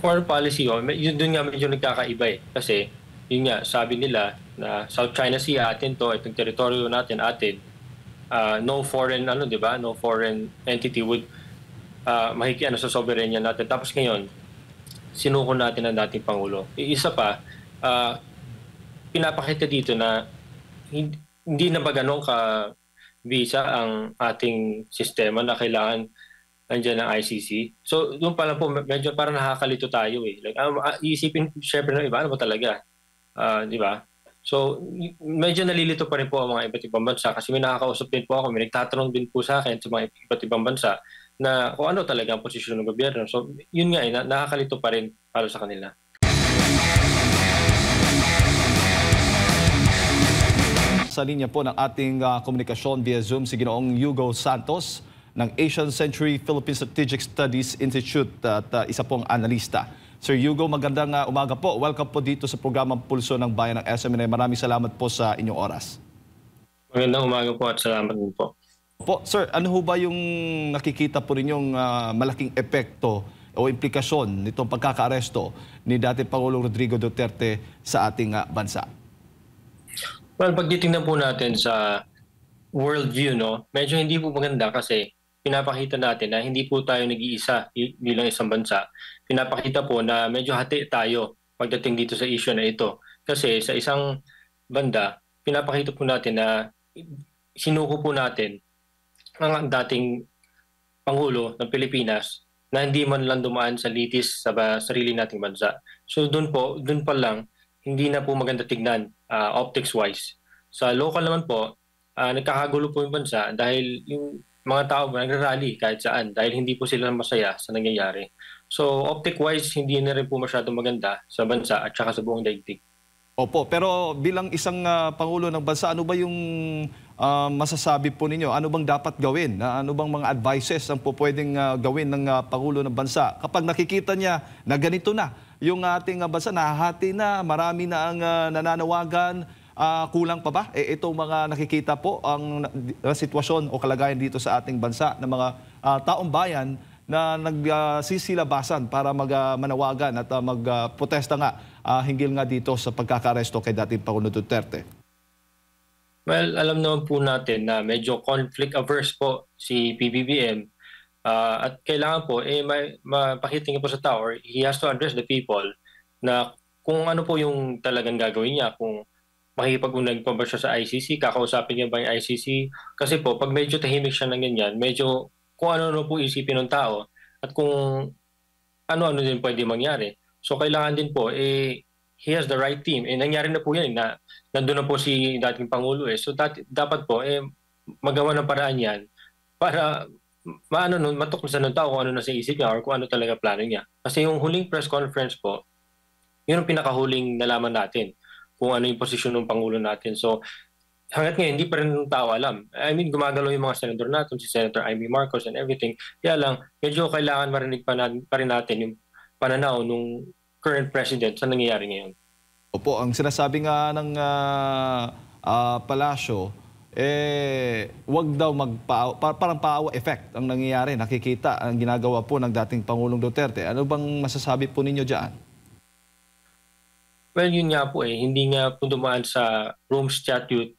Foreign policy, yun dun nga medyo nagkakaiba eh. Kasi, yun nga, sabi nila na South China Sea atin to, itong teritoryo natin atin, no foreign, ano, di ba? No foreign entity would makikiano sa soberanya natin. Tapos ngayon, sinuko natin ang dating Pangulo. Isa pa, ah, pinapakita dito na hindi na ba ganun ka visa ang ating sistema na kailangan nandiyan ang ICC. So, yung pala po, medyo parang nakakalito tayo eh. Like, iisipin syempre ng iba, ano ba talaga? Di ba? So, medyo nalilito pa rin po ang mga iba't ibang bansa kasi may nakakausap din po ako, may nagtatanong din po sa akin sa mga iba't ibang bansa na kung ano talaga ang posisyon ng gobyerno. So, yun nga eh, nakakalito pa rin para sa kanila. Sa linya po ng ating komunikasyon via Zoom si Ginoong Hugo Santos ng Asian Century Philippine Strategic Studies Institute at isa pong analista. Sir Hugo, magandang umaga po. Welcome po dito sa programang Pulso ng Bayan ng SMNI. Maraming salamat po sa inyong oras. Magandang umaga po at salamat din po. Po, sir, ano ho ba yung nakikita po ninyong malaking epekto o implikasyon nitong pagkakaaresto ni dating Pangulong Rodrigo Duterte sa ating bansa? Well, pag titingnan po natin sa worldview, no, medyo hindi po maganda kasi pinapakita natin na hindi po tayo nag-iisa bilang isang bansa. Pinapakita po na medyo hati tayo pagdating dito sa issue na ito. Kasi sa isang banda, pinapakita po natin na sinuko po natin ang dating Pangulo ng Pilipinas na hindi man lang dumaan sa litis sa sarili nating bansa. So doon pa lang, hindi na po maganda tignan optics-wise. Sa local naman po, nagkakagulo po yung bansa dahil yung mga tao nagrarally kahit saan dahil hindi po sila masaya sa nangyayari. So optic-wise, hindi na rin po masyadong maganda sa bansa at saka sa buong daigdig. Opo, pero bilang isang Pangulo ng bansa, ano ba yung masasabi po ninyo? Ano bang dapat gawin? Ano bang mga advices ang po pwedeng gawin ng Pangulo ng bansa? Kapag nakikita niya na ganito na, yung ating bansa nahahati na, marami na ang nananawagan, kulang pa ba? Itong mga nakikita po ang sitwasyon o kalagayan dito sa ating bansa ng mga taong bayan na nagsisilabasan para manawagan at magprotesta nga hinggil nga dito sa pagkakaresto kay dating Pangulo Duterte. Well, alam naman po natin na medyo conflict-averse po si PBBM at kailangan po mapakita niya po sa tao or he has to address the people na kung ano po yung talagang gagawin niya, kung makikipag-unag pa ba siya sa ICC, kakausapin niya ba yung ICC? Kasi po, pag medyo tahimik siya ng ganyan, medyo kung ano po isipin ng tao at kung ano-ano din pwede mangyari. So kailangan din po, he has the right team. Nangyari na po yan, na nandun na po si dating Pangulo. So dapat po, magawa ng paraan yan para matuklasan ng tao kung ano na sa isip niya or kung ano talaga plano niya. Kasi yung huling press conference po, yun ang pinakahuling nalaman natin kung ano yung posisyon ng Pangulo natin. So, hanggat ngayon, hindi pa rin ng tao alam. I mean, gumagalaw yung mga senador natin, si Senator Amy Marcos and everything. Kaya lang, medyo kailangan marinig pa rin natin yung pananaw ng current president sa nangyayari ngayon. Opo, ang sinasabi nga ng palasyo, wag daw parang paawa effect ang nangyayari. Nakikita ang ginagawa po ng dating Pangulong Duterte. Ano bang masasabi po ninyo dyan? Well, yun nga po hindi nga po dumaan sa Rome Statute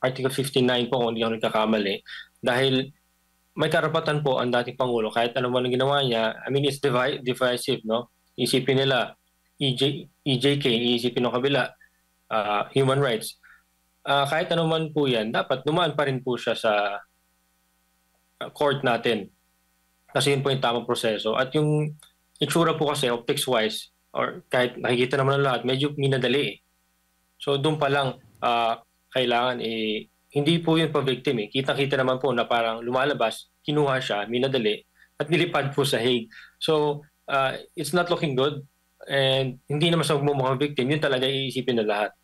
Article 59 po kung hindi ako nagkakamali. Dahil may karapatan po ang dating Pangulo kahit ano man ang ginawa niya. I mean, it's divisive, no? Isipin nila, EJK, iisipin ng kabila, human rights. Kahit ano man po yan, dapat dumaan pa rin po siya sa court natin. Kasi yun po yung tamang proseso. At yung itsura po kasi, optics-wise, or kahit nakikita naman ng lahat, medyo minadali. So doon pa lang, kailangan hindi po yun pa-victim. Kitang-kita naman po na parang lumalabas, kinuha siya, minadali, at nilipad po sa Hague. So it's not looking good. And hindi naman sa magmumukhang victim, yun talaga iisipin na lahat.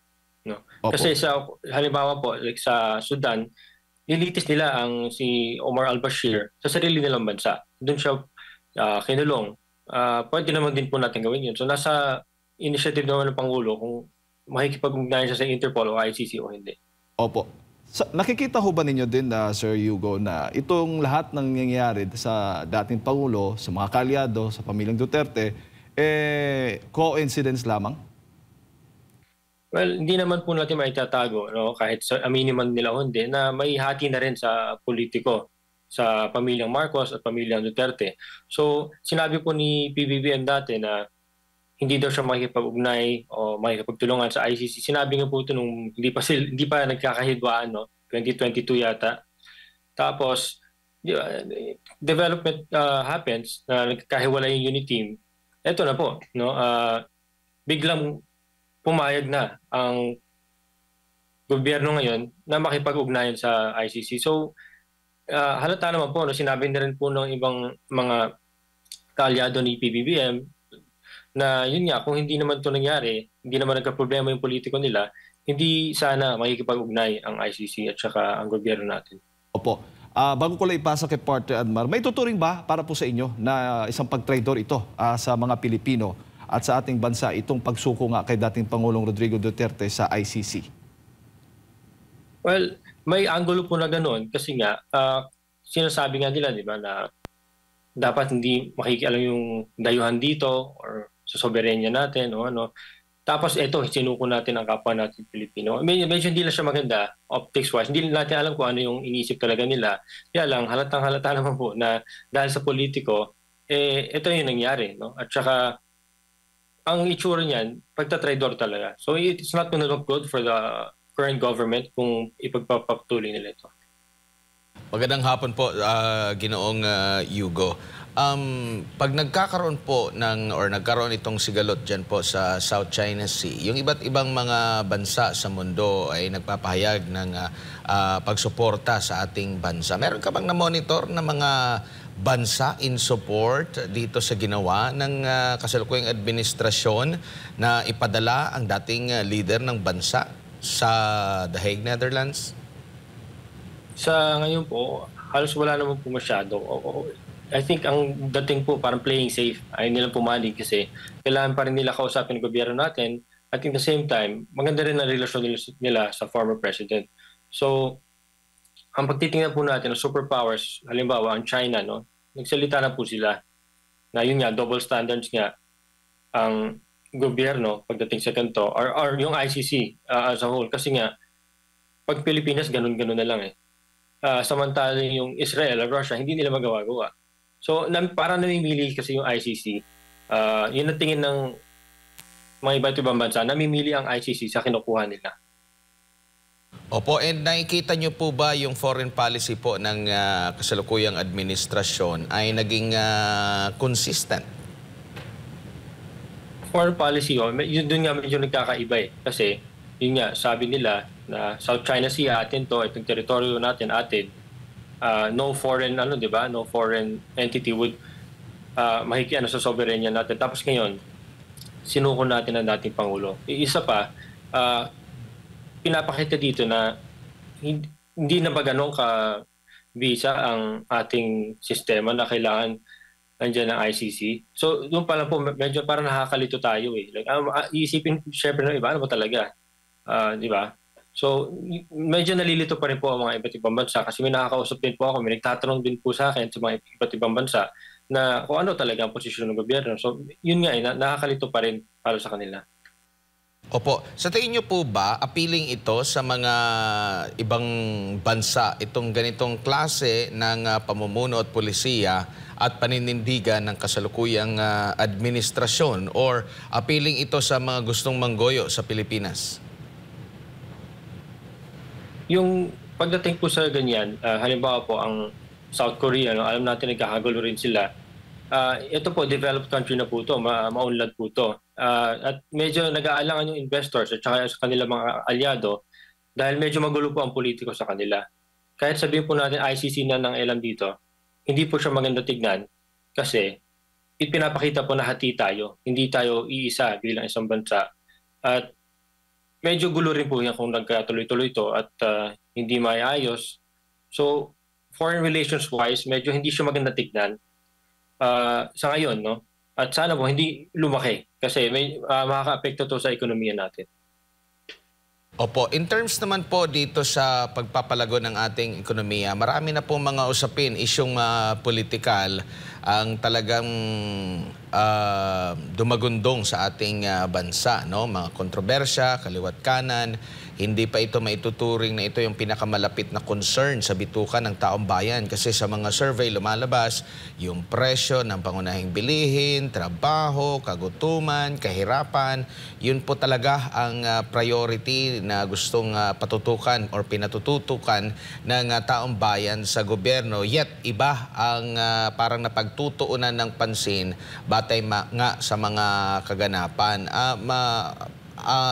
No? Kasi sa halimbawa po, like sa Sudan, nilitis nila si Omar al-Bashir sa sarili nilang bansa. Doon siya kinulong. Pwede naman din po natin gawin yun. So nasa initiative naman ng Pangulo kung makikipag-ugnayan siya sa Interpol o ICC o hindi. Opo. Nakikita ho ba ninyo din, Sir Hugo, na itong lahat ng nangyayari sa dating Pangulo, sa mga kalyado, sa pamilyang Duterte, coincidence lamang? Well, hindi naman po natin maitatago, no, kahit sa aminin man nila o hindi, na may hati na rin sa politiko, sa pamilyang Marcos at pamilyang Duterte. So, sinabi po ni PBBM dati na hindi daw siya makikipag-ugnay o makikipagtulungan sa ICC. Sinabi nga po ito nung hindi pa nagkakahidwaan, no? 2022 yata. Tapos, development happens na nagkakahiwalay yung unit team. Ito na po, no? Biglang pumayag na ang gobyerno ngayon na makipag-ugnayan sa ICC. So, halata naman po, no? Sinabi na rin po ng ibang mga kaalyado ni PBBM na yun nga, kung hindi naman ito nangyari, hindi naman nagka-problema yung politiko nila, hindi sana makikipag-ugnay ang ICC at saka ang gobyerno natin. Opo. Bago ko lang ipasa kay Partner Admar, may tuturing ba para po sa inyo na isang pag-traidor ito sa mga Pilipino at sa ating bansa itong pagsuko nga kay dating Pangulong Rodrigo Duterte sa ICC? Well, may angulo po na gano'n kasi nga, sinasabi nga nila, di ba, na dapat hindi makikialam yung dayuhan dito or sa soberenya natin o ano. Tapos ito, sinuko natin ang kapwa natin Pilipino. Medyo hindi lang siya maganda optics-wise. Hindi natin alam kung ano yung inisip talaga nila. Kaya lang, halatang-halata naman po na dahil sa politiko, ito yung nangyari. No? At saka, ang itsura niyan, pagtatraidor talaga. So it's not gonna look good for the current government kung ipagpapatuloy nila ito. Magandang hapon po, Ginoong Hugo. Pag nagkakaroon po nagkaroon itong sigalot dyan po sa South China Sea, yung iba't ibang mga bansa sa mundo ay nagpapahayag ng pagsuporta sa ating bansa. Meron ka bang na-monitor na mga bansa in support dito sa ginawa ng kasalukuyang administrasyon na ipadala ang dating leader ng bansa sa The Hague, Netherlands? Sa ngayon po, halos wala naman po masyado. I think ang dating po parang playing safe. Ayaw nilang pumanig kasi kailangan pa rin nila kausapin ng gobyerno natin at in the same time, maganda rin ang relasyon nila sa former president. So, ang pagtitingnan po natin ng superpowers, halimbawa ang China, no? Nagsalita na po sila na yun nga, double standards nga ang gobyerno pagdating sa ganito or yung ICC as a whole. Kasi nga, pag Pilipinas, ganun-ganun na lang eh. Samantalang yung Israel at Russia, hindi nila magawa-gawa. So, parang namimili kasi yung ICC. Yun ang tingin ng mga iba't ibang bansa, namimili ang ICC sa kinukuha nila. Opo, and nakikita niyo po ba yung foreign policy po ng kasalukuyang administrasyon ay naging consistent? Foreign policy, yun doon nga medyo nagkakaiba eh. Kasi, yun nga, sabi nila na South China Sea atin to, itong teritoryo natin atin. No foreign, di ba? No foreign entity would makikiano sa soberenya natin. Tapos ngayon, sinuko natin ang dating Pangulo. Isa pa, pinapakita dito na hindi na ba ganun ka-bisa ang ating sistema na kailangan nandiyan ng ICC. So, doon pala po, medyo parang nakakalito tayo eh. Like, iisipin, syempre ng iba, ano ba talaga? Di ba? So, medyo nalilito pa rin po ang mga iba't ibang bansa kasi may nakakausap din po ako, may nagtatanong din po sa akin sa mga iba't ibang bansa na kung ano talaga ang posisyon ng gobyerno. So, yun nga, nakakalito pa rin para sa kanila. Opo. Sa tingin niyo po ba, appealing ito sa mga ibang bansa, itong ganitong klase ng pamumuno at polisiya at paninindigan ng kasalukuyang administrasyon or appealing ito sa mga gustong manggoyo sa Pilipinas? Yung pagdating po sa ganyan, halimbawa po ang South Korea, alam natin nagkakagulo rin sila. Ito po, developed country na po ito, maunlad po ito. At medyo nag-aalangan yung investors at saka sa kanilang mga alyado dahil medyo magulo po ang politiko sa kanila. Kahit sabihin po natin ICC na ng alam dito, hindi po siya maganda tignan kasi ipinapakita po na hati tayo. Hindi tayo iisa bilang isang bansa. At medyo gulo rin po yan kung nagkatuloy-tuloy ito at hindi maayos. So, foreign relations-wise, medyo hindi siya maganda tignan sa ngayon, no? At sana po hindi lumaki kasi may makaka-apekto to sa ekonomiya natin. Opo, in terms naman po dito sa pagpapalago ng ating ekonomiya, marami na pong mga usapin, isyong politikal ang talagang dumagundong sa ating bansa, no? Mga kontrobersya, kaliwat kanan, hindi pa ito maituturing na ito yung pinakamalapit na concern sa bitukan ng taong bayan kasi sa mga survey lumalabas yung presyo ng pangunahing bilihin, trabaho, kagutuman, kahirapan, yun po talaga ang priority na gustong patutukan or pinatututukan ng taong bayan sa gobyerno. Yet iba ang parang napagtutuunan ng pansin batay nga sa mga kaganapan.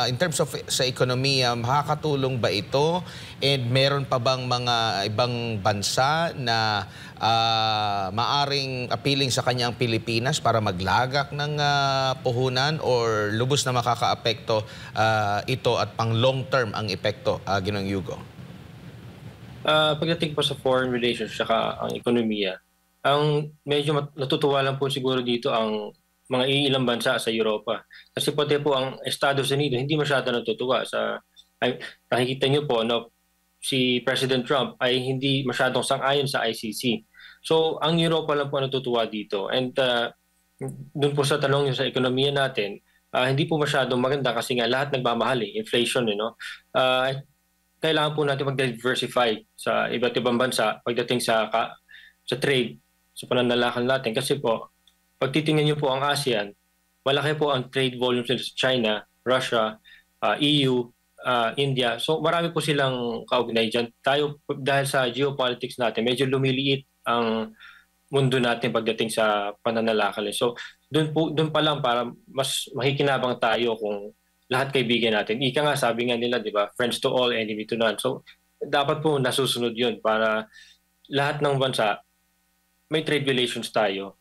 In terms of sa ekonomiya, makakatulong ba ito? And meron pa bang mga ibang bansa na maaring appealing sa kanyang Pilipinas para maglagak ng puhunan or lubos na makakaapekto ito at pang long term ang epekto, Ginoong Yugo? Pagdating po sa foreign relations saka ang ekonomiya, ang medyo natutuwa lang po siguro dito ang mga iilang bansa sa Europa. Kasi pati po ang Estados Unidos hindi masyado natutuwa nakikita niyo po si President Trump ay hindi masyadong sang-ayon sa ICC. So ang Europa lang po natutuwa dito. And dun po sa tanong niyo sa ekonomiya natin, hindi po masyadong maganda kasi nga lahat nagmamahal inflation kailangan po natin mag-diversify sa iba't ibang bansa pagdating sa trade, sa pananalakal natin kasi po pag titingnan niyo po ang ASEAN, malaki po ang trade volumes nila sa China, Russia, EU, India. So marami po silang kaugnay dyan. Tayo, dahil sa geopolitics natin, medyo lumiliit ang mundo natin pagdating sa pananalakal. So doon pa lang para mas makikinabang tayo kung lahat kaibigan natin. Ika nga, sabi nga nila, di ba, friends to all, enemy to none. So dapat po nasusunod yun para lahat ng bansa, may trade relations tayo.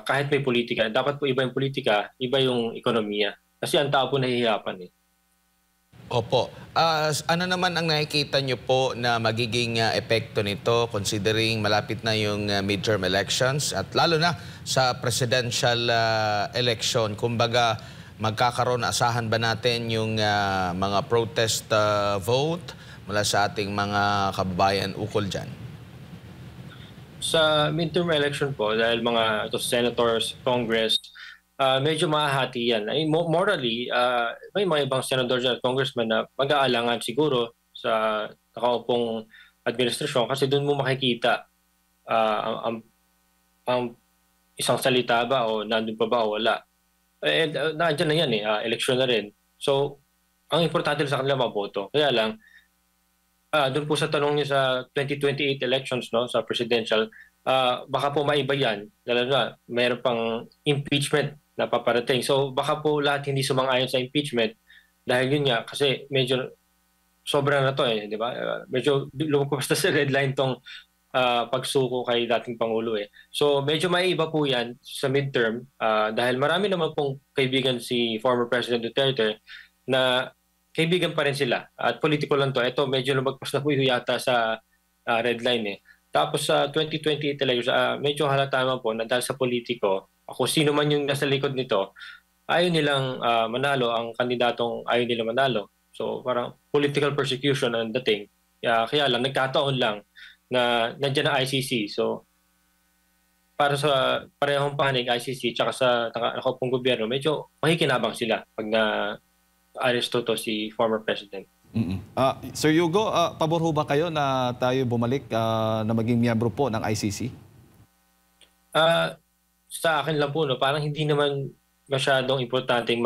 Kahit may politika, dapat po iba yung politika, iba yung ekonomiya. Kasi ang tao po nahihirapan Opo. Ano naman ang nakikita nyo po na magiging epekto nito considering malapit na yung midterm elections at lalo na sa presidential election? Kumbaga, magkakaroon, asahan ba natin yung mga protest vote mula sa ating mga kababayan ukol dyan? Sa midterm election po, dahil mga senators, Congress, medyo mahahati yan. Morally, may mga ibang senators at congressmen na mag-aalangan siguro sa nakaupong administrasyon kasi doon mo makikita ang isang salita ba o nandun pa ba o wala. Nandiyan na yan election na rin. So, ang importante sa kanila maboto. Kaya lang, doon po sa tanong niyo sa 2028 elections sa presidential, baka po maiba yan. Lalo na, mayroon pang impeachment na paparating. So baka po lahat hindi sumang-ayon sa impeachment dahil yun nga, kasi medyo sobra na to di ba? Medyo lumagpas na sa red line tong pagsuko kay dating Pangulo So medyo maiba po yan sa midterm dahil marami naman pong kaibigan si former President Duterte na kaibigan pa rin sila at politiko lang to. Ito medyo lumagpas na po yata sa red line Tapos sa 2028 elections, medyo halata naman po na dahil sa politiko, kung sino man yung nasa likod nito, ayaw nilang manalo, ang kandidatong ayaw nilang manalo. So parang political persecution ang dating. Kaya lang, nagkataon lang na nandiyan na ICC. So para sa parehong panig ICC tsaka sa nakaupong gobyerno, medyo makikinabang sila pag na-aresto to si former president. Sir Yugo, pabor ho ba kayo na tayo bumalik na maging miyembro po ng ICC? Sa akin lang po, parang hindi naman masyadong importanteng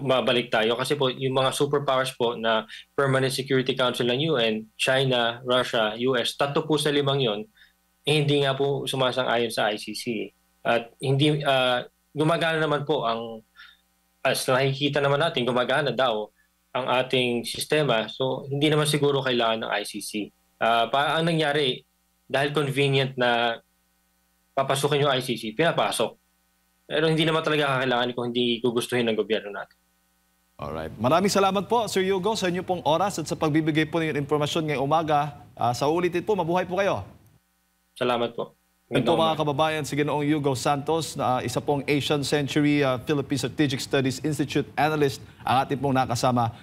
mabalik tayo kasi po yung mga superpowers po na Permanent Security Council ng UN, China, Russia, US, 3 po sa 5 yon, hindi nga po sumasang-ayon sa ICC. At hindi gumagana naman po as nakikita naman natin, gumagana daw ang ating sistema. So hindi naman siguro kailangan ng ICC. Ang nangyari, dahil convenient na papasukin yung ICC, pinapasok. Pero hindi naman talaga kakailangan kung hindi gugustuhin ng gobyerno natin. Alright. Maraming salamat po, Sir Yugo, sa inyo pong oras at sa pagbibigay po ng impormasyon ngayong umaga. Sa ulitin po, mabuhay po kayo. Salamat po. Ito po mga kababayan, si Ginoong Yugo Santos, na isa pong Asian Century Philippine Strategic Studies Institute Analyst, ang ating pong nakasama